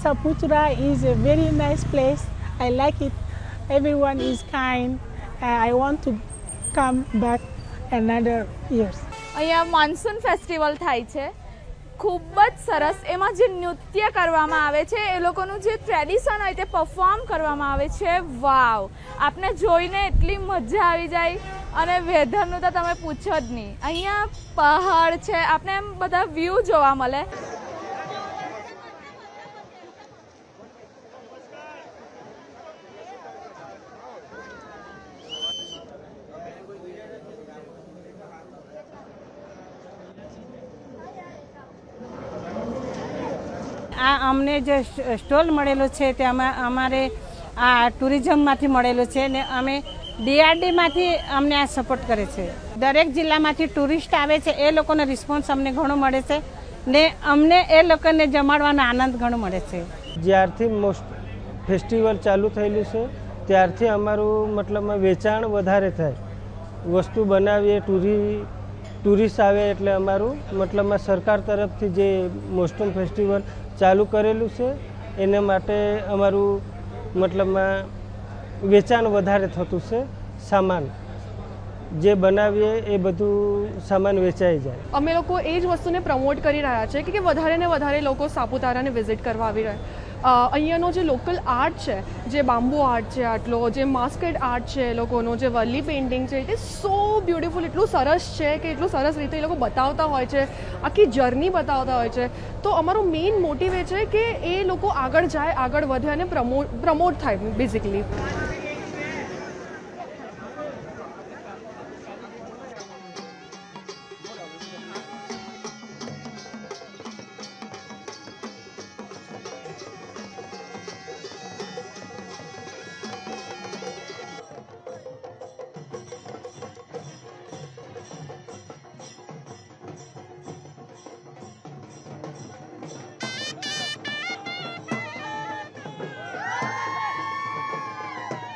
Saputra is a very nice place. I like it. Everyone is kind. I want to come back another years. અહીંયા monsoon festival થાય છે, ખૂબ જ સરસ. એમાં જે નૃત્ય કરવામાં આવે છે, એ લોકોનું જે ટ્રેડિશન હોય તે પરફોર્મ કરવામાં આવે છે. વાવ, આપને જોઈને એટલી મજા આવી જાય. અને વેધરનું તો તમે પૂછો જ નહીં. અહીંયા પહાડ છે, આપને એમ બધા વ્યૂ જોવા મળે. આ અમને જે સ્ટોલ મળેલો છે તે અમારે આ ટુરિઝમમાંથી મળેલો છે ને અમે DRDમાંથી અમને આ સપોર્ટ કરે છે. દરેક જિલ્લામાંથી ટુરિસ્ટ આવે છે, એ લોકોનો રિસ્પોન્સ અમને ઘણો મળે છે ને અમને એ લોકોને જમાડવાનો આનંદ ઘણો મળે છે. જ્યારથી ફેસ્ટિવલ ચાલુ થયેલું છે ત્યારથી અમારું મતલબમાં વેચાણ વધારે થાય. વસ્તુ બનાવીએ, ટુરિસ્ટ આવે એટલે અમારું મતલબમાં સરકાર તરફથી જે મોસ્ટમ ફેસ્ટિવલ ચાલુ કરેલું છે એના માટે અમારું મતલબમાં વેચાણ વધારે થતું છે. સામાન જે બનાવીએ એ બધું સામાન વેચાઈ જાય. અમે લોકો એ જ વસ્તુને પ્રમોટ કરી રહ્યા છે કે વધારે ને વધારે લોકો સાપુતારાને વિઝિટ કરવા આવી રહ્યા. અહીંયાનો જે લોકલ આર્ટ છે, જે બામ્બુ આર્ટ છે, આટલો જે માસ્કેડ આર્ટ છે, એ લોકોનો જે વલી પેઇન્ટિંગ છે, ઇટ ઇઝ સો બ્યુટિફુલ. એટલું સરસ છે કે એટલું સરસ રીતે એ લોકો બતાવતા હોય છે, આખી જર્ની બતાવતા હોય છે. તો અમારો મેઇન મોટિવ એ છે કે એ લોકો આગળ જાય, આગળ વધે અને પ્રમોટ થાય બેઝિકલી.